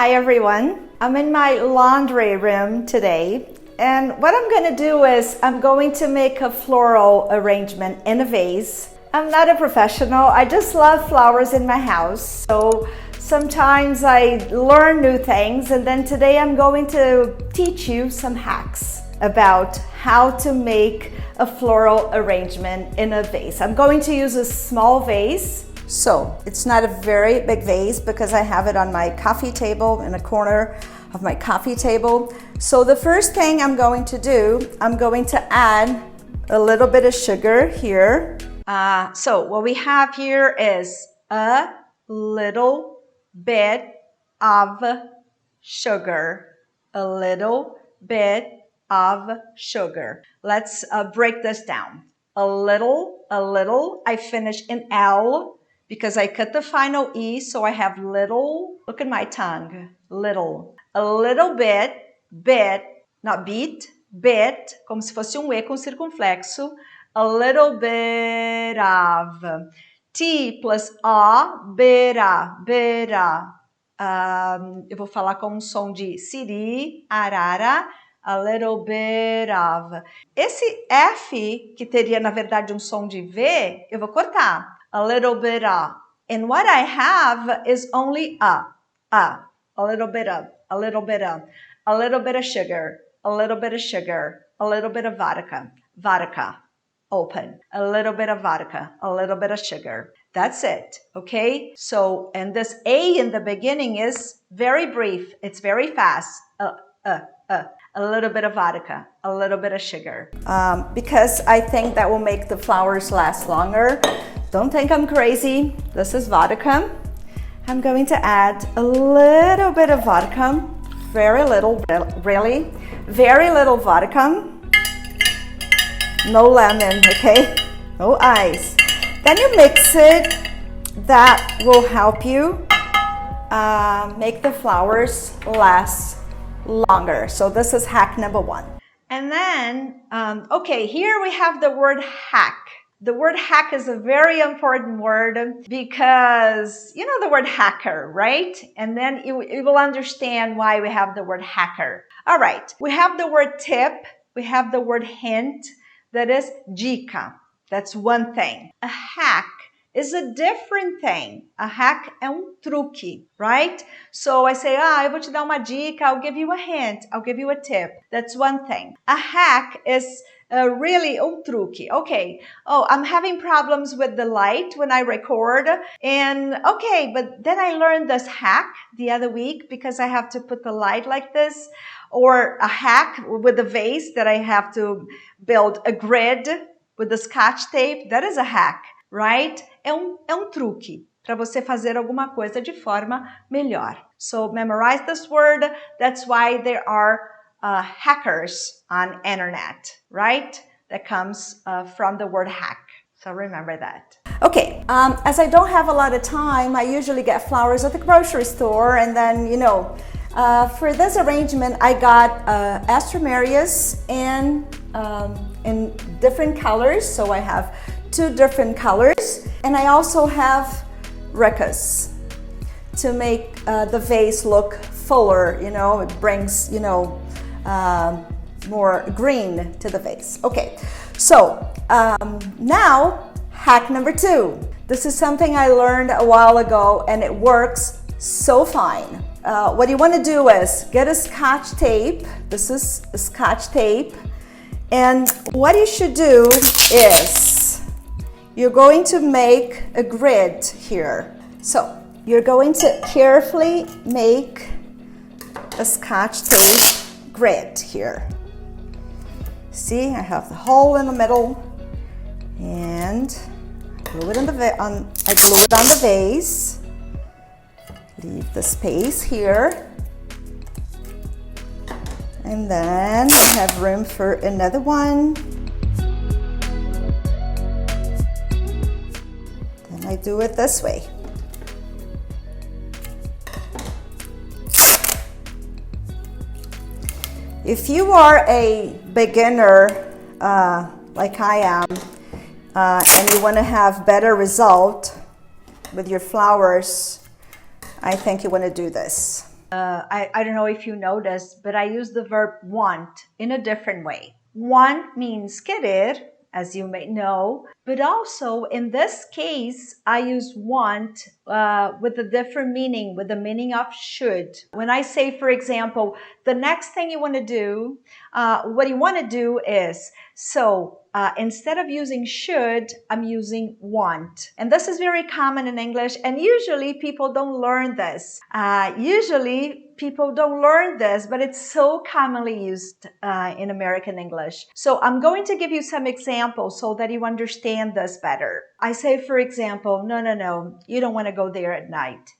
Hi everyone, I'm in my laundry room today, and what I'm going to do is I'm going to make a floral arrangement in a vase. I'm not a professional, I just love flowers in my house, so sometimes I learn new things, and then today I'm going to teach you some hacks about how to make a floral arrangement in a vase. I'm going to use a small vase. So it's not a very big vase because I have it on my coffee table in a corner of my coffee table. So the first thing I'm going to do, I'm going to add a little bit of sugar here. So what we have here is a little bit of sugar, a little bit of sugar. Let's break this down. A little, I finish in L, because I cut the final E, so I have little, look at my tongue, little. A little bit, not beat, bit, como se fosse E com circunflexo. A little bit of. T plus O, bera. Eu vou falar com um som de siri, arara. A little bit of. Esse F, que teria na verdade um som de V, eu vou cortar. A little bit of. And what I have is only a little bit of, a little bit of, a little bit of sugar, a little bit of sugar, a little bit of vodka, open, a little bit of vodka, a little bit of sugar. That's it, okay? So, and this A in the beginning is very brief. It's very fast. A little bit of vodka, a little bit of sugar. Because I think that will make the flowers last longer. Don't think I'm crazy. This is vodka. I'm going to add a little bit of vodka. Very little, really. Very little vodka. No lemon, okay? No ice. Then you mix it. That will help you make the flowers last longer. So this is hack number 1. And then, okay, here we have the word hack. The word hack is a very important word because you know the word hacker, right? And then you will understand why we have the word hacker. All right, we have the word tip, we have the word hint, that is dica. That's one thing. A hack is a different thing. A hack é truque, right? So I say, eu vou te dar uma dica, I'll give you a hint, I'll give you a tip. That's one thing. A hack is really truque. Okay, I'm having problems with the light when I record, and okay, but then I learned this hack the other week because I have to put the light like this, or a hack with a vase that I have to build a grid with the scotch tape. That is a hack, right? É truque para você fazer alguma coisa de forma melhor. So memorize this word. That's why there are hackers on internet, right? That comes from the word hack. So remember that. Okay, as I don't have a lot of time, I usually get flowers at the grocery store, and then, you know, for this arrangement, I got astramarias in different colors. So I have 2 different colors, and I also have ricas to make the vase look fuller, you know, it brings, you know, more green to the vase. Okay, so now hack number 2. This is something I learned a while ago and it works so fine. What you want to do is get a scotch tape. This is a scotch tape, and what you should do is you're going to make a grid here. So you're going to carefully make a scotch tape grid here. See, I have the hole in the middle, and I glue it on the vase. Leave the space here, and then I have room for another one. Then I do it this way. If you are a beginner like I am, and you want to have better result with your flowers, I think you want to do this. I don't know if you noticed, but I use the verb want in a different way. Want means querer, as you may know, but also in this case, I use want with a different meaning, with the meaning of should. When I say, for example, the next thing you want to do, what you want to do is, instead of using should, I'm using want. And this is very common in English, and usually people don't learn this. But it's so commonly used in American English. So I'm going to give you some examples so that you understand this better. I say, for example, no, you don't want to go there at night.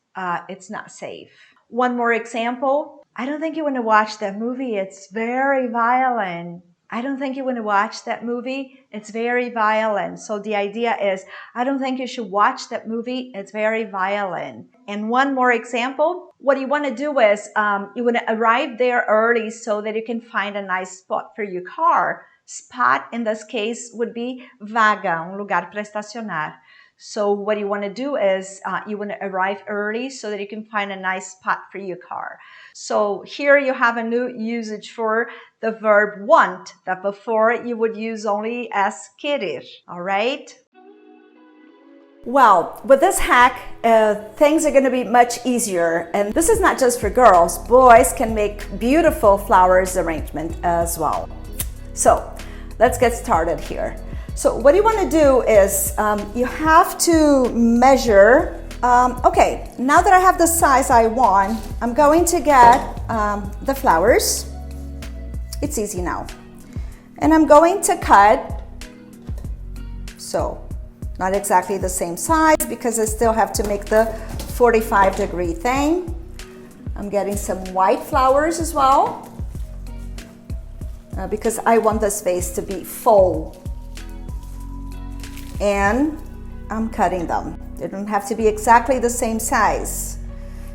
It's not safe. One more example. I don't think you want to watch that movie. It's very violent. I don't think you want to watch that movie. It's very violent. So the idea is, I don't think you should watch that movie. It's very violent. And one more example, what you want to do is you want to arrive there early so that you can find a nice spot for your car. Spot in this case would be vaga, lugar para estacionar. So what you want to do is you want to arrive early so that you can find a nice spot for your car. So here you have a new usage for the verb want that before you would use only as querer. All right? Well, with this hack, things are going to be much easier. And this is not just for girls. Boys can make beautiful flowers arrangement as well. So let's get started here. So what you want to do is you have to measure, okay, now that I have the size I want, I'm going to get the flowers. It's easy now. And I'm going to cut, so not exactly the same size because I still have to make the 45-degree thing. I'm getting some white flowers as well because I want this vase to be full. And I'm cutting them. They don't have to be exactly the same size,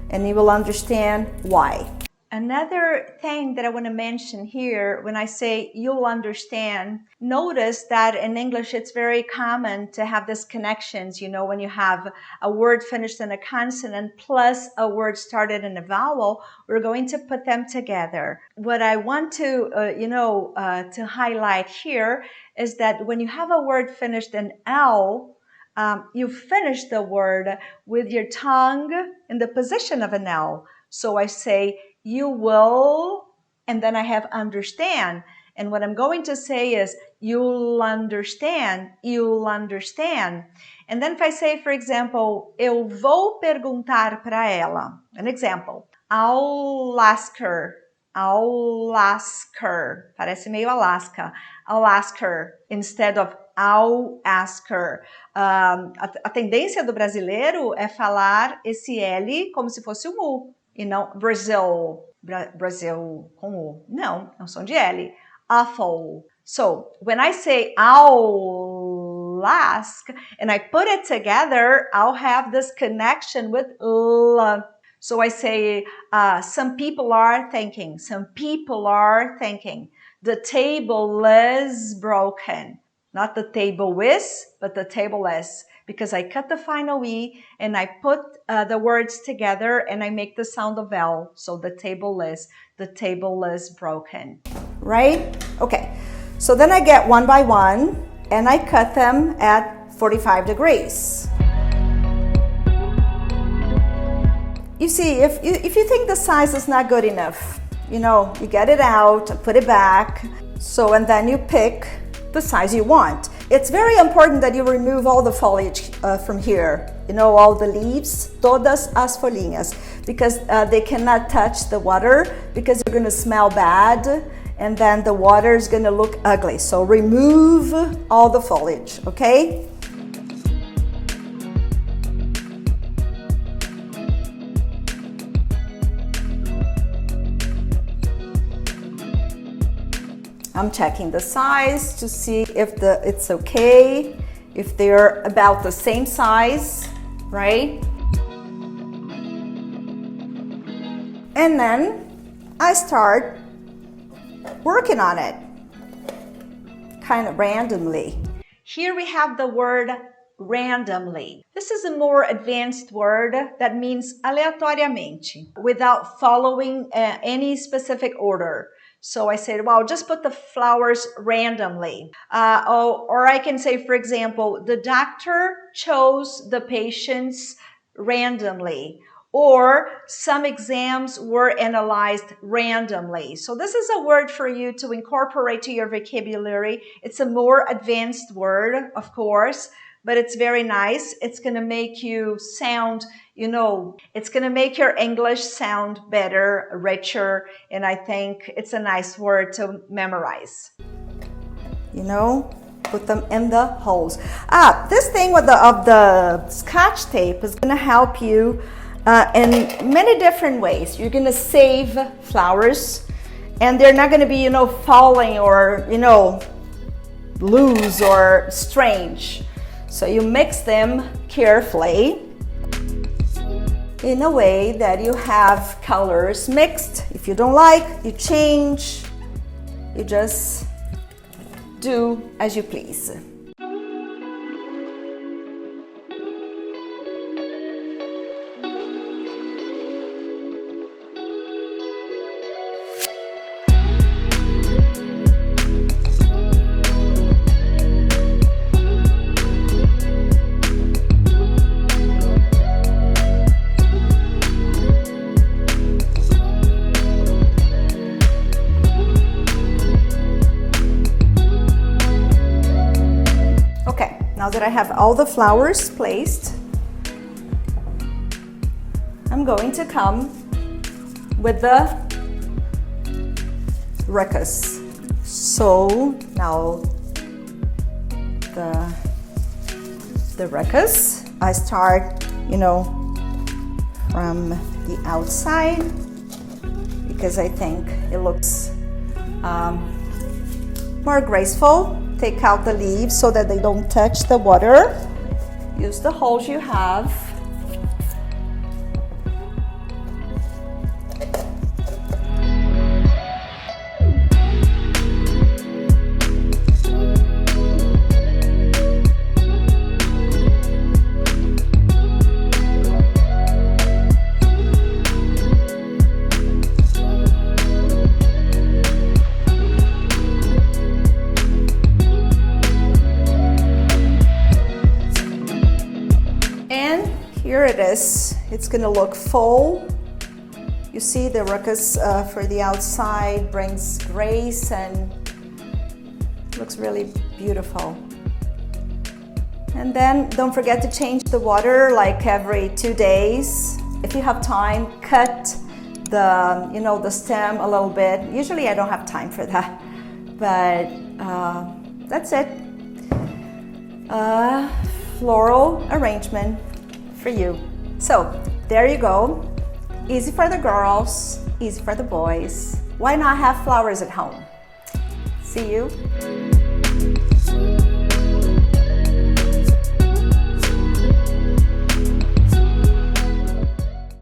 and you will understand why. Another thing that I want to mention here, when I say you'll understand, notice that in English it's very common to have these connections. You know, when you have a word finished in a consonant plus a word started in a vowel, we're going to put them together. What I want to, to highlight here is that when you have a word finished in L, you finish the word with your tongue in the position of an L. So I say, you will, and then I have understand. And what I'm going to say is, you'll understand. And then if I say, for example, eu vou perguntar para ela. An example, I'll ask her. Parece meio Alaska. I'll ask her instead of I'll ask her. A tendência do brasileiro é falar esse L como se fosse um U. E não Brasil com U. Não, é um som de L. Awful. So, when I say I'll ask, and I put it together, I'll have this connection with L. So I say, some people are thinking. The table is broken. Not the table is, but the table is. Because I cut the final E and I put the words together and I make the sound of L. So the table is broken. Right? Okay. So then I get one by one and I cut them at 45 degrees. You see, if you think the size is not good enough, you get it out, put it back. So, and then you pick the size you want. It's very important that you remove all the foliage from here. All the leaves, todas as folhinhas, because they cannot touch the water because they're going to smell bad and then the water is going to look ugly. So remove all the foliage, okay? I'm checking the size to see if it's okay, if they're about the same size, right? And then I start working on it, kind of randomly. Here we have the word randomly. This is a more advanced word that means aleatoriamente, without following any specific order. So I said, well, just put the flowers randomly. Or I can say, for example, the doctor chose the patients randomly. Or some exams were analyzed randomly. So this is a word for you to incorporate to your vocabulary. It's a more advanced word, of course, but it's very nice. It's going to make you sound, it's going to make your English sound better, richer, and I think it's a nice word to memorize. Put them in the holes. This thing of the Scotch tape is going to help you in many different ways. You're going to save flowers, and they're not going to be, falling or, loose or strange. So you mix them carefully in a way that you have colors mixed. If you don't like, you change. You just do as you please. Now that I have all the flowers placed, I'm going to come with the ruckus. So now the ruckus, I start, from the outside, because I think it looks more graceful. Take out the leaves so that they don't touch the water. Use the holes you have. Here it is. It's going to look full. You see the ruckus for the outside brings grace and looks really beautiful. And then don't forget to change the water like every 2 days. If you have time, cut the stem a little bit. Usually I don't have time for that, but that's it. Floral arrangement for you. So there you go. Easy for the girls, easy for the boys. Why not have flowers at home? See you.